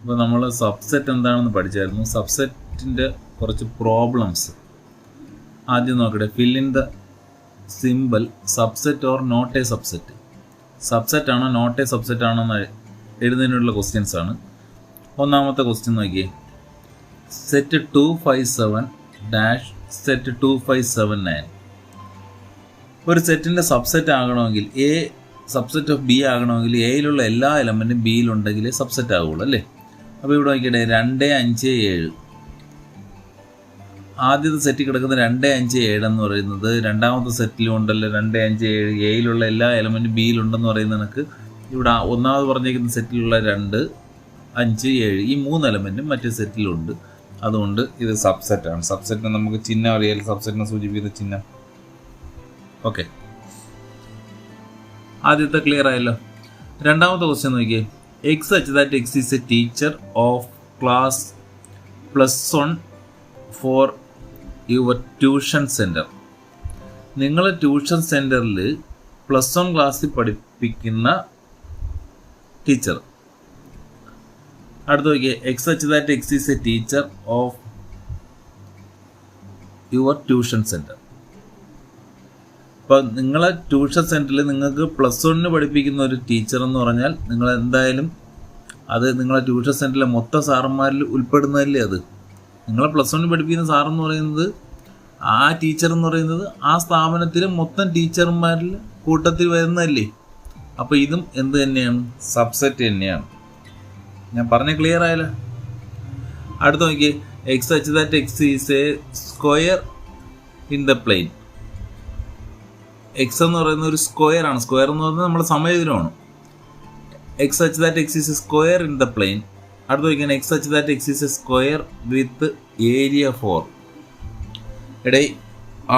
അപ്പോൾ നമ്മൾ സബ്സെറ്റ് എന്താണെന്ന് പഠിച്ചായിരുന്നു. സബ്സെറ്റിൻ്റെ കുറച്ച് പ്രോബ്ലംസ് ആദ്യം നോക്കട്ടെ. Fill in the simple subset or not a subset. Subset ആണോ നോട്ട് എ സബ്സെറ്റ് ആണോ എന്ന് എഴുതുന്നതിനുള്ള ക്വസ്റ്റ്യൻസ് ആണ്. ഒന്നാമത്തെ ക്വസ്റ്റ്യൻ നോക്കിയേ. Set 257 set 2579. ഒരു സെറ്റിൻ്റെ സബ്സെറ്റ് ആകണമെങ്കിൽ എ സബ്സെറ്റ് ഓഫ് ബി ആകണമെങ്കിൽ എയിലുള്ള എല്ലാ എലമെൻറ്റും ബിയിലുണ്ടെങ്കിൽ സബ്സെറ്റ് ആകുള്ളൂ അല്ലേ. അപ്പോൾ ഇവിടെ നോക്കിയിട്ട് 2, 5, 7. ആദ്യത്തെ സെറ്റിൽ കിടക്കുന്ന 2, 5, 7 എന്ന് പറയുന്നത് രണ്ടാമത്തെ സെറ്റിലും ഉണ്ടല്ലോ. 2, 5, 7 എയിലുള്ള എല്ലാ എലമെൻറ്റും ബിയിലുണ്ടെന്ന് പറയുന്ന കണക്ക് ഇവിടെ ഒന്നാമത് പറഞ്ഞിരിക്കുന്ന സെറ്റിലുള്ള 2, 5, 7 ഈ 3 എലമെൻറ്റും മറ്റേ സെറ്റിലുണ്ട്. അതുകൊണ്ട് ഇത് സബ്സെറ്റാണ്. സബ്സെറ്റിന് നമുക്ക് ചിഹ്നം അറിയാം, സബ്സെറ്റിനെ സൂചിപ്പിക്കുന്ന ചിഹ്നം. ഓക്കെ, ആദ്യത്തെ ക്ലിയർ ആയല്ലോ. രണ്ടാമത്തെ ക്വസ്റ്റ്യൻ നോക്കിയേ. X such that X is A teacher of class +1 for your tuition centre. നിങ്ങൾ ട്യൂഷൻ സെൻറ്ററിൽ +1 ക്ലാസ്സിൽ പഠിപ്പിക്കുന്ന ടീച്ചർ. അടുത്ത് നോക്കിയേ. X such that X is A teacher of your tuition centre. അപ്പോൾ നിങ്ങളെ ട്യൂഷൻ സെൻറ്ററിൽ നിങ്ങൾക്ക് +1 പഠിപ്പിക്കുന്ന ഒരു ടീച്ചർ എന്ന് പറഞ്ഞാൽ നിങ്ങൾ എന്തായാലും അത് നിങ്ങളെ ട്യൂഷൻ സെൻറ്ററിലെ മൊത്തം സാറന്മാരിൽ ഉൾപ്പെടുന്നതല്ലേ. അത് നിങ്ങളെ +1 പഠിപ്പിക്കുന്ന സാറെന്ന് പറയുന്നത് ആ ടീച്ചർ എന്ന് പറയുന്നത് ആ സ്ഥാപനത്തിലെ മൊത്തം ടീച്ചർമാരിൽ കൂട്ടത്തിൽ വരുന്നതല്ലേ. അപ്പോൾ ഇതും എന്ത് തന്നെയാണ്? സബ്സെറ്റ് തന്നെയാണ്. ഞാൻ പറഞ്ഞ ക്ലിയർ ആയല്ലോ. അടുത്ത് നോക്കിയേ. X such that X is a square in the plane. X എന്ന് പറയുന്ന ഒരു സ്ക്വയർ ആണ്. സ്ക്വയർ എന്ന് പറയുന്നത് നമ്മുടെ സമചതുരമാണ്. X such that X is a square in the plane. അടുത്ത് നോക്കിയാൽ X such that X is a square with area 4. ഇടേ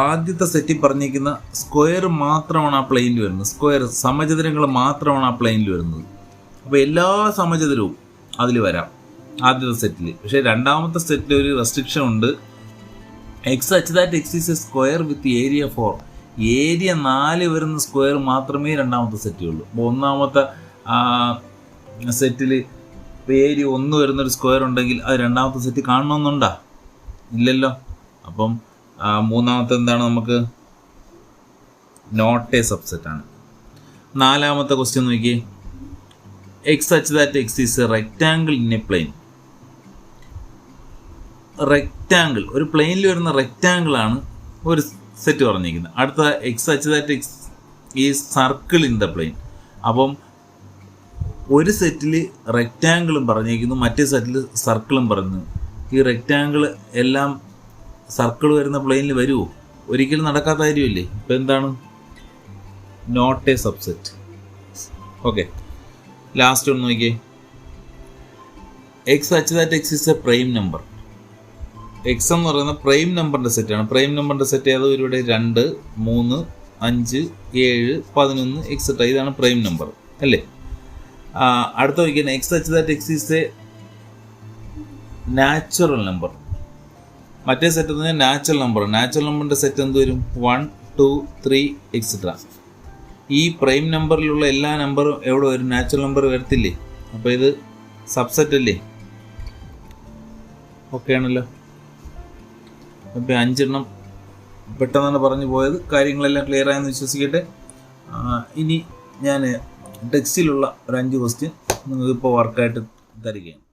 ആദ്യത്തെ സെറ്റിൽ പറഞ്ഞിരിക്കുന്ന സ്ക്വയർ മാത്രമാണ് ആ പ്ലെയിനിൽ വരുന്നത്. സ്ക്വയർ സമചതുരങ്ങൾ മാത്രമാണ് ആ പ്ലെയിനിൽ വരുന്നത്. അപ്പോൾ എല്ലാ സമചതുരവും അതിൽ വരാം ആദ്യത്തെ സെറ്റിൽ. പക്ഷേ രണ്ടാമത്തെ സെറ്റിൽ ഒരു റെസ്ട്രിക്ഷൻ ഉണ്ട്. X such that X is a square with area 4. Area 4 വരുന്ന സ്ക്വയർ മാത്രമേ രണ്ടാമത്തെ സെറ്റിലുള്ളൂ. അപ്പോൾ ഒന്നാമത്തെ സെറ്റിൽ ഏരിയ 1 വരുന്നൊരു സ്ക്വയർ ഉണ്ടെങ്കിൽ അത് രണ്ടാമത്തെ സെറ്റ് കാണണമെന്നുണ്ടോ? ഇല്ലല്ലോ. അപ്പം മൂന്നാമത്തെ എന്താണ്? നമുക്ക് നോട്ട് എ സബ്സെറ്റ് ആണ്. നാലാമത്തെ ക്വസ്റ്റ്യൻ നോക്കിയേ. X such that X is a rectangle in a plane. Rectangle, ഒരു പ്ലെയിനിൽ വരുന്ന റെക്റ്റാങ്കിൾ ആണ് ഒരു സെറ്റ് പറഞ്ഞിരിക്കുന്നത്. അടുത്ത x such that x is circle in the plane. അപ്പം ഒരു സെറ്റിൽ റെക്റ്റാങ്കിളും പറഞ്ഞിരിക്കുന്നു, മറ്റേ സെറ്റിൽ സർക്കിളും പറഞ്ഞു. ഈ റെക്റ്റാങ്കിൾ എല്ലാം സർക്കിൾ വരുന്ന പ്ലെയിനിൽ വരുമോ? ഒരിക്കലും നടക്കാത്ത കാര്യമില്ലേ. ഇപ്പം എന്താണ്? Not a subset. Okay, last ഒന്ന് നോക്കിയേ. X such that x is a prime number. X എന്ന് പറയുന്ന പ്രൈം നമ്പറിൻ്റെ സെറ്റാണ്. പ്രൈം നമ്പറിൻ്റെ സെറ്റ് ഏതോ ഇവിടെ 2, 3, 5, 7, 11 എക്സെട്ര. ഇതാണ് പ്രൈം നമ്പർ അല്ലേ. അടുത്ത നോക്കിയാൽ X such that X is A natural number. മറ്റേ സെറ്റ് എന്ന് പറഞ്ഞാൽ നാച്ചുറൽ നമ്പർ. നാച്ചുറൽ നമ്പറിൻ്റെ സെറ്റ് എന്ത് വരും? 1, 2, 3 എക്സെട്ര. ഈ പ്രൈം നമ്പറിലുള്ള എല്ലാ നമ്പറും എവിടെ വരും? നാച്ചുറൽ നമ്പർ വരത്തില്ലേ. അപ്പോൾ ഇത് സബ്സെറ്റ് അല്ലേ. ഓക്കെ ആണല്ലോ. അപ്പോൾ 5 എണ്ണം പെട്ടെന്നാണ് പറഞ്ഞു പോയത്. കാര്യങ്ങളെല്ലാം ക്ലിയർ ആയെന്ന് വിശ്വസിക്കട്ടെ. ഇനി ഞാൻ ടെക്സ്റ്റിലുള്ള ഒരു 5 ക്വസ്റ്റ്യൻ നിങ്ങൾക്കിപ്പോൾ വർക്കായിട്ട് തരികയാണ്.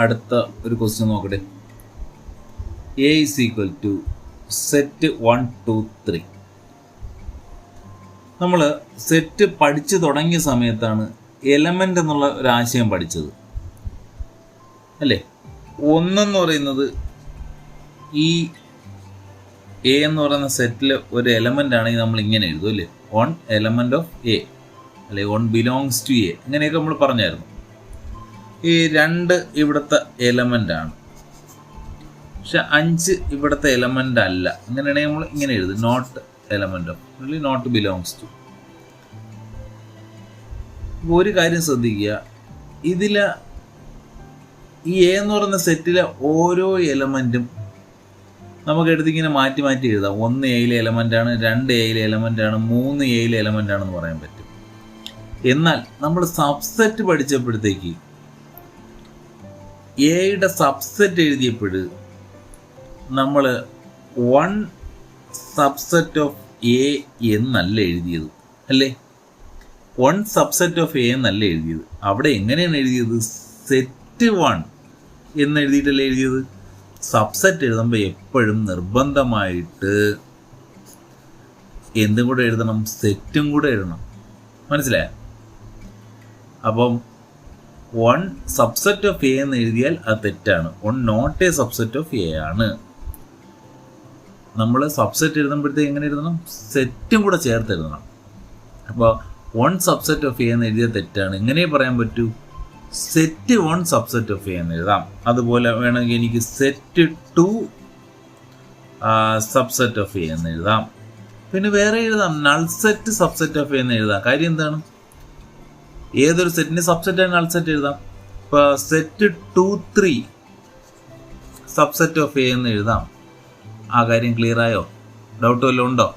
അടുത്ത ഒരു ക്വസ്റ്റ്യൻ നോക്കട്ടെ. A is equal to set 1, 2, 3. നമ്മൾ സെറ്റ് പഠിച്ചു തുടങ്ങിയ സമയത്താണ് എലമെൻ്റ് എന്നുള്ള ഒരു ആശയം പഠിച്ചത് അല്ലേ. 1 എന്ന് പറയുന്നത് ഈ എ എന്ന് പറയുന്ന സെറ്റിലെ ഒരു എലമെൻ്റ് ആണെങ്കിൽ നമ്മൾ ഇങ്ങനെ എഴുതും അല്ലേ. 1 എലമെൻ്റ് ഓഫ് എ അല്ലെ, 1 ബിലോങ്സ് ടു എ, ഇങ്ങനെയൊക്കെ നമ്മൾ പറഞ്ഞായിരുന്നു. ഈ 2 ഇവിടുത്തെ എലമെൻ്റ് ആണ്, പക്ഷെ 5 ഇവിടുത്തെ എലമെൻ്റ് അല്ല. അങ്ങനെയാണെങ്കിൽ നമ്മൾ ഇങ്ങനെ എഴുതും, not element of, not belongs to. ഒരു കാര്യം ശ്രദ്ധിക്കുക, ഇതിൽ ഈ എ എന്ന് പറയുന്ന സെറ്റിലെ ഓരോ എലമെൻറ്റും നമുക്ക് എടുത്തിങ്ങനെ മാറ്റി മാറ്റി എഴുതാം. 1 എയിലെ എലമെൻ്റാണ്, 2 എയിലെ എലമെൻ്റാണ്, 3 എയിലെ എലമെൻ്റാണെന്ന് പറയാൻ പറ്റും. എന്നാൽ നമ്മൾ സബ്സെറ്റ് പഠിച്ചപ്പോഴത്തേക്ക് എയുടെ സബ്സെറ്റ് എഴുതിയപ്പോൾ നമ്മൾ 1 സബ്സെറ്റ് ഓഫ് എ എന്നല്ല എഴുതിയത്, അല്ലേ? 1 സബ്സെറ്റ് ഓഫ് എ എന്നല്ല എഴുതിയത്. അവിടെ എങ്ങനെയാണ് എഴുതിയത്? സെറ്റ് 1 എന്ന് എഴുതിയിട്ടല്ലേ എഴുതിയത്. സബ്സെറ്റ് എഴുതുമ്പോൾ എപ്പോഴും നിർബന്ധമായിട്ട് എന്തും കൂടെ എഴുതണം? സെറ്റും കൂടെ എഴുതണം. മനസ്സിലായോ? അപ്പം 1 സബ്സെറ്റ് ഓഫ് എ എന്ന് എഴുതിയാൽ അത് തെറ്റാണ്. 1 not a subset of A ആണ്. നമ്മൾ സബ്സെറ്റ് എഴുതുമ്പോഴത്തേക്ക് എങ്ങനെ എഴുതണം? സെറ്റും കൂടെ ചേർത്ത് എഴുതണം. അപ്പോൾ 1 സബ്സെറ്റ് ഓഫ് എ എന്ന് എഴുതിയാൽ തെറ്റാണ്. എങ്ങനെ പറയാൻ പറ്റൂ? സെറ്റ് 1 സബ്സെറ്റ് ഓഫ് എ എന്ന് എഴുതാം. അതുപോലെ വേണമെങ്കിൽ എനിക്ക് സെറ്റ് 2 സബ്സെറ്റ് ഓഫ് എ എന്ന് എഴുതാം. പിന്നെ വേറെ എഴുതാം, null set subset of A എന്ന് എഴുതാം. കാര്യം എന്താണ്? ഏതൊരു സെറ്റിന് സബ്സെറ്റ് നൾ സെറ്റ് എഴുതാം. ഇപ്പോൾ സെറ്റ് 2, 3 സബ്സെറ്റ് ഓഫ് എ എന്ന് എഴുതാം. ആ കാര്യം ക്ലിയർ ആയോ? ഡൗട്ട് വല്ലതും ഉണ്ടോ?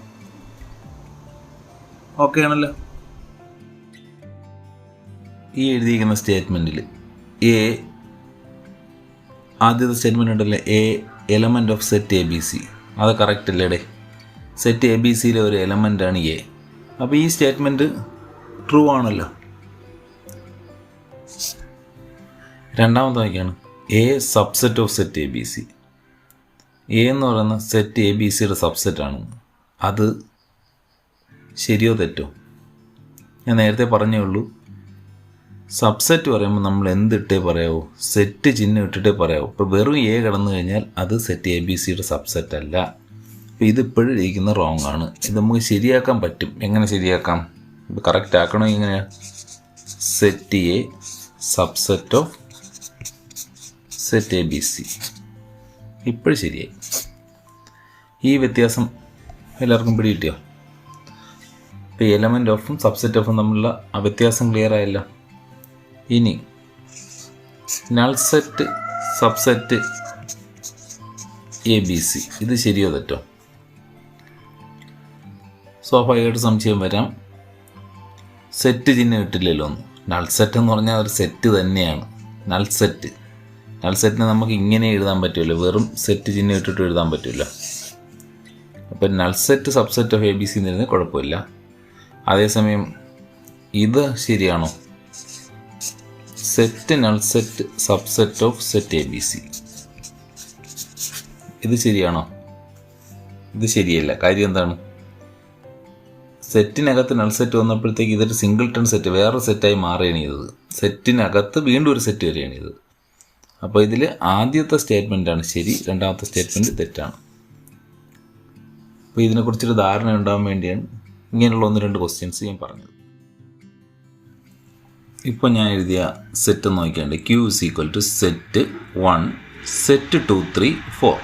ഓക്കെ ആണല്ലോ. ഈ എഴുതിയിരിക്കുന്ന സ്റ്റേറ്റ്മെൻറ്റിൽ എ, ആദ്യത്തെ സ്റ്റേറ്റ്മെൻറ്റ് ഉണ്ടല്ലോ, A element of set A B C. അത് കറക്റ്റ് അല്ലേടെ? സെറ്റ് എ ബി സിയിലെ ഒരു എലമെൻ്റാണ് എ. അപ്പോൾ ഈ സ്റ്റേറ്റ്മെൻറ്റ് ട്രൂ ആണല്ലോ. രണ്ടാമത്തെ വാക്യാണ് A subset of set A B C. A എന്ന് പറയുന്ന സെറ്റ് എ ബി സിയുടെ സബ്സെറ്റാണ്. അത് ശരിയോ തെറ്റോ? ഞാൻ നേരത്തെ പറഞ്ഞേ ഉള്ളൂ, സബ്സെറ്റ് പറയുമ്പോൾ നമ്മൾ എന്തിട്ടേ പറയാവൂ? സെറ്റ് ചിഹ്നം ഇട്ടിട്ടേ പറയാവൂ. ഇപ്പോൾ വെറും എ കിടന്നു കഴിഞ്ഞാൽ അത് സെറ്റ് എ ബി സിയുടെ സബ്സെറ്റ് അല്ല. അപ്പോൾ ഇതിപ്പോഴും ഇരിക്കുന്ന റോങ് ആണ്. ഇത് നമുക്ക് ശരിയാക്കാൻ പറ്റും. എങ്ങനെ ശരിയാക്കാം? ഇത് കറക്റ്റ് ആക്കണോ? എങ്ങനെയാണ്? Set A subset of set A B C. ഇപ്പോഴും ശരിയായി. ഈ വ്യത്യാസം എല്ലാവർക്കും പിടികിട്ടിയോ? ഇപ്പോൾ എലമെൻ്റ് ഓഫും സബ്സെറ്റ് ഓഫും തമ്മിലുള്ള ആ വ്യത്യാസം ക്ലിയർ ആയല്ലോ. ഇനി null set subset A B C, ഇത് ശരിയോ തെറ്റോ? സ്വാഭാവികമായിട്ട് സംശയം വരാം. സെറ്റ് ചിഹ്നം ഇട്ടില്ലല്ലോ ഒന്ന്. നൾ സെറ്റ് എന്ന് പറഞ്ഞാൽ ഒരു സെറ്റ് തന്നെയാണ്. നൾ സെറ്റിനെ നമുക്ക് ഇങ്ങനെ എഴുതാൻ പറ്റുമല്ലോ, വെറും സെറ്റ് ചിഹ്നം ഇട്ടിട്ട് എഴുതാൻ പറ്റില്ല. അപ്പം null set subset of A B C എന്നിരുന്നത് കുഴപ്പമില്ല. അതേസമയം ഇത് ശരിയാണോ? Set null set subset of set A B C, ഇത് ശരിയാണോ? ഇത് ശരിയല്ല. കാര്യം എന്താണ്? സെറ്റിനകത്ത് നൾ സെറ്റ് വന്നപ്പോഴത്തേക്ക് ഇതൊരു സിംഗിൾട്ടൺ സെറ്റ് വേറൊരു സെറ്റായി മാറുകയാണ് ചെയ്തത്. സെറ്റിനകത്ത് വീണ്ടും ഒരു സെറ്റ് വരികയാണ് ചെയ്തത്. അപ്പോൾ ഇതിൽ ആദ്യത്തെ സ്റ്റേറ്റ്മെൻറ്റാണ് ശരി, രണ്ടാമത്തെ സ്റ്റേറ്റ്മെൻറ്റ് തെറ്റാണ്. അപ്പോൾ ഇതിനെക്കുറിച്ചൊരു ധാരണ ഉണ്ടാകാൻ വേണ്ടിയാണ് ഇങ്ങനെയുള്ള 1-2 ക്വസ്റ്റ്യൻസ് ഞാൻ പറഞ്ഞത്. ഇപ്പോൾ ഞാൻ എഴുതിയ സെറ്റ് നോക്കിയാണ്ട് Q is equal to set 1 set 2, 3, 4.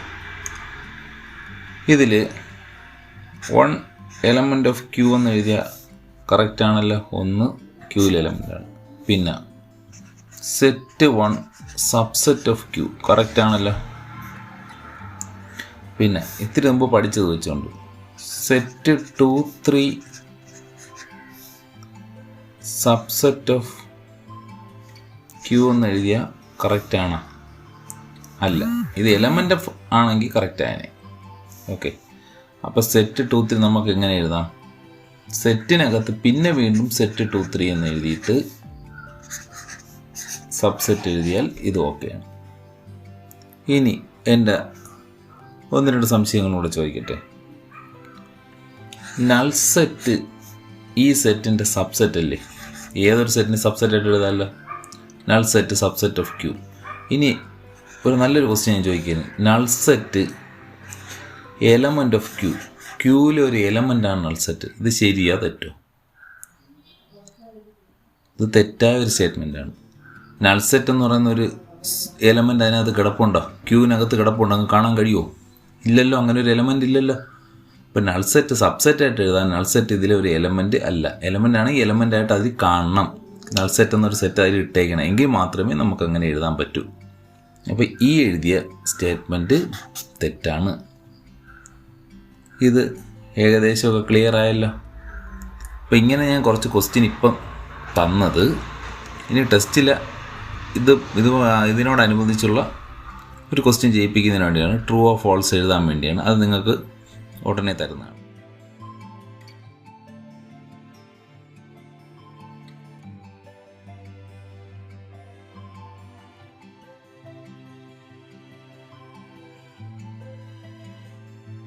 ഇതിൽ 1 എലമെൻ്റ് ഓഫ് ക്യൂ എന്ന് എഴുതിയ കറക്റ്റ് ആണല്ലോ. 1 ക്യൂവിലെ എലമെൻ്റാണ്. പിന്നെ set 1 subset of Q correct ആണല്ലോ. പിന്നെ ഇത്തിരി മുമ്പ് പഠിച്ചത് വെച്ചുകൊണ്ട് സെറ്റ് 2, 3 സബ്സെറ്റ് ഓഫ് ക്യൂ എന്ന് എഴുതിയ കറക്റ്റ് ആണോ? അല്ല. ഇത് എലമെൻ്റ് ഓഫ് ആണെങ്കിൽ കറക്റ്റ് ആയനെ. ഓക്കെ. അപ്പോൾ സെറ്റ് 2, 3 നമുക്ക് എങ്ങനെ എഴുതാം? സെറ്റിനകത്ത് പിന്നെ വീണ്ടും സെറ്റ് 2, 3 എന്ന് എഴുതിയിട്ട് സബ്സെറ്റ് എഴുതിയാൽ ഇത് ഓക്കെയാണ്. ഇനി എൻ്റെ 1-2 സംശയങ്ങളൂടെ ചോദിക്കട്ടെ. നൾ സെറ്റ് ഈ സെറ്റിൻ്റെ സബ്സെറ്റ് അല്ലേ? ഏതൊരു സെറ്റിന് സബ്സെറ്റ് ആയിട്ട് എഴുതാമല്ലോ. Null set subset of Q. ഇനി ഒരു നല്ലൊരു ക്വസ്റ്റ്യൻ ഞാൻ ചോദിക്കുന്നു. Null set element of Q, ക്യൂവിലെ ഒരു എലമെൻ്റാണ് നൾ സെറ്റ്. ഇത് ശരിയാ തെറ്റോ? ഇത് തെറ്റായ ഒരു സ്റ്റേറ്റ്മെൻറ്റാണ്. നൾ സെറ്റ് എന്ന് പറയുന്ന ഒരു എലമെൻ്റ് അതിനകത്ത് കിടപ്പുണ്ടോ? ക്യൂവിനകത്ത് കിടപ്പുണ്ടോ? അങ്ങ് കാണാൻ കഴിയുമോ? ഇല്ലല്ലോ, അങ്ങനെ ഒരു എലമെൻ്റ് ഇല്ലല്ലോ. ഇപ്പം നൾ സെറ്റ് സബ്സെറ്റ് ആയിട്ട് എഴുതാൻ നൾ സെറ്റ് ഇതിലെ ഒരു എലമെൻ്റ് അല്ല. എലമെൻ്റ് ആണെങ്കിൽ എലമെൻ്റ് ആയിട്ട് അതിൽ കാണണം. നൾ സെറ്റ് എന്നൊരു സെറ്റ് അതിൽ ഇട്ടേക്കണം. എങ്കിൽ മാത്രമേ നമുക്ക് അങ്ങനെ എഴുതാൻ പറ്റൂ. അപ്പോൾ ഈ എഴുതിയ സ്റ്റേറ്റ്മെൻറ്റ് തെറ്റാണ്. ഇത് ഏകദേശമൊക്കെ ക്ലിയർ ആയല്ലോ. അപ്പോൾ ഇങ്ങനെ ഞാൻ കുറച്ച് ക്വസ്റ്റ്യൻ ഇപ്പം തന്നത് ഇനി ടെസ്റ്റിൽ ഇതിനോടനുബന്ധിച്ചുള്ള ഒരു ക്വസ്റ്റ്യൻ ചെയ്യിപ്പിക്കുന്നതിന് വേണ്ടിയാണ്, ട്രൂ ഓർ ഫോൾസ് എഴുതാൻ വേണ്ടിയാണ്. അത് നിങ്ങൾക്ക് ഉടനെ തരുന്നതാണ്.